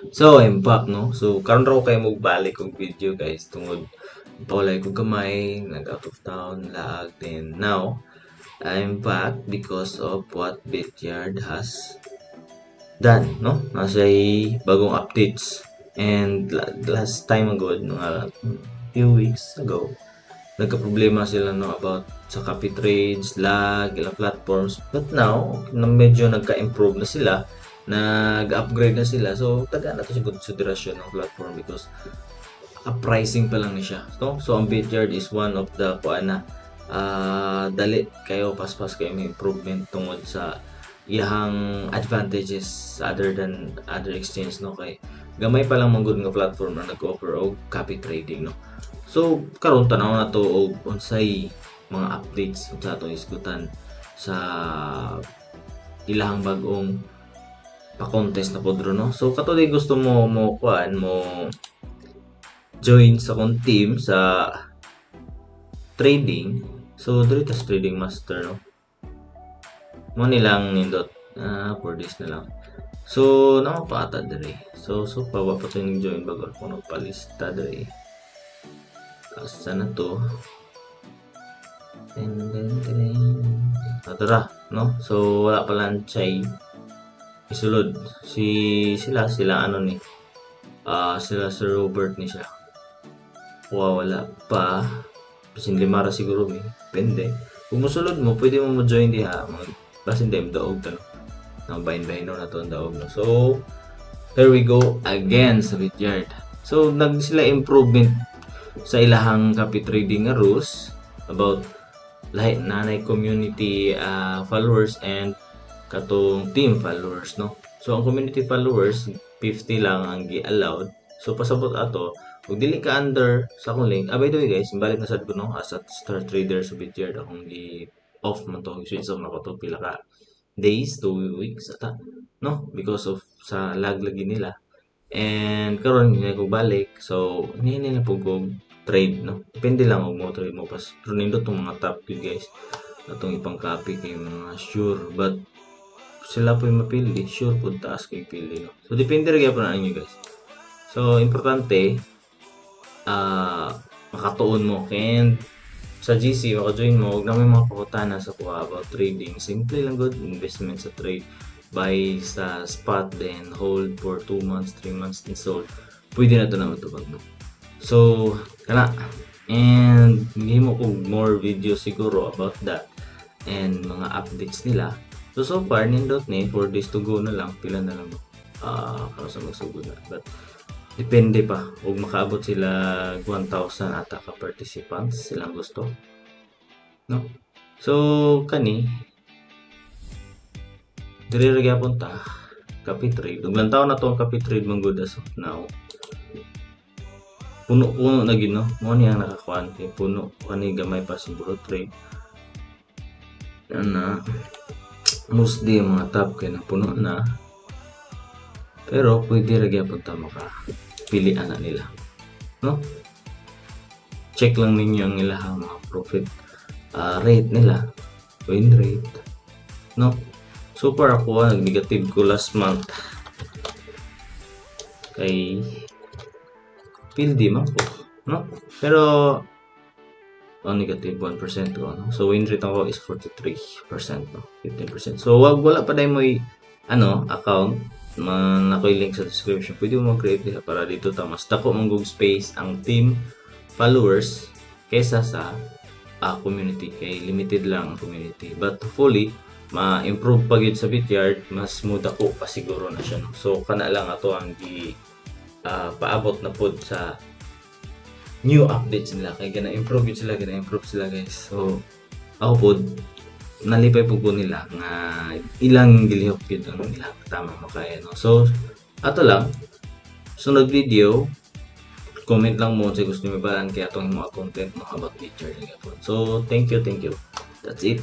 So, I'm back, no? So, karon ra ko kayo magbalik og video, guys. Tungod, wala ko gamay, nag-out of town, lag. Then, now, I'm back because of what Bityard has done, no? Nasa'y bagong updates. And last time ago, mga few weeks ago, nagka-problema sila, no, about sa copy trades, lag, ilang platforms. But now, na medyo nagka-improve na sila, nag-upgrade na sila. So, taga na to sa konsiderasyon ng platform because pricing pa lang ni siya. So ang Bityard is one of the dali kayo, paspas kayo may improvement tungod sa iyang advantages other than other exchange, no? Kay gamay pa lang manggod nga platform na nag-offer og copy trading, no? So karon tanaw na to og unsay mga updates sa atong isgutan sa ilahang bagong pa-contest na podro, no? So katuloy gusto mo join sa kong team sa trading. So diri tas trading master, no? Mo nilang nindot for this na lang. So namapata diri. So pawa pa to yung join bago ako nagpalista diri. Asa na to? Tara, no? So wala pa lang chay isulod sila ano ni sila Sir Robert ni siya. Wala pa kasi limara siguro may depende. Kung musulod mo pwede mo mo-join diha basin dem daog tano nang bahin na to ang daog, no? So here we go again sa Bityard. So nag sila improvement sa ilahang copy trading nga rules about lahi nanay community followers and katong team followers, no? So ang community followers 50 lang ang gi-allowed. So pasabot ato kung dili ka under sa akong link, by the way guys, balik na sad ko, no, as a star trader sa Bityard akong gi off man to, switch off na ko to pila ka days, 2 weeks ata, no, because of sa lag lagi nila. And karon hindi ko balik, so hindi na po ko trade, no, depende lang og mo trade mo pas pero nindot tong mga top yun guys atong ipang copy kay mga sure, but sila po yung mapili, sure po taas kayo pili, no? So depende rin po na ninyo guys. So importante makatuon mo and sa GC maka-join mo, huwag na may mga pakutana sa kuha about trading. Simple lang good investment sa trade, buy sa spot then hold for 2 months 3 months then sold, pwede na ito na matubag mo. So kana, and hindi mo kung more videos siguro about that and mga updates nila. So far nindot ni 4 days to go na lang, pila na lang para sa magsugod na, but depende pa ug makaabot sila 1,000 ata ka participants silang gusto, no? So kani diri ra gyapon ta copy trade ug lantaw na to ang copy trade manggod as of now. Puno na gid, no? Mo ni ang nakakuan kay puno kani gamay pa siguro trade na mostly mga top kay na puno na, pero pwede ra gyapon ta makapilian na nila, no? Check lang ninyo ang ilahang mga profit rate nila, win rate, no? Super ako nag-negative ko last month kay pildi man ko, no? Pero negative 1% ko, no? So win rate ako is 43%, no? 15%. So wala pa dai mo account man ako'y link sa description, pwede mo mag-create diha para dito ta mas dako manggug space ang team followers kaysa sa community, kay limited lang ang community, but hopefully ma-improve pa gyud sa Bityard, mas smooth ako pa siguro na siya, no? So kana lang ato ang paabot na pod sa new updates nila kay gina-improve sila guys. So ako pod nalipay po ko nila nga ilang gilihok yun ang nila tama makaya, no? So ato lang sunod video, comment lang mo sa gusto nyo ba kaya itong mga content mo about Bityard. So thank you, that's it.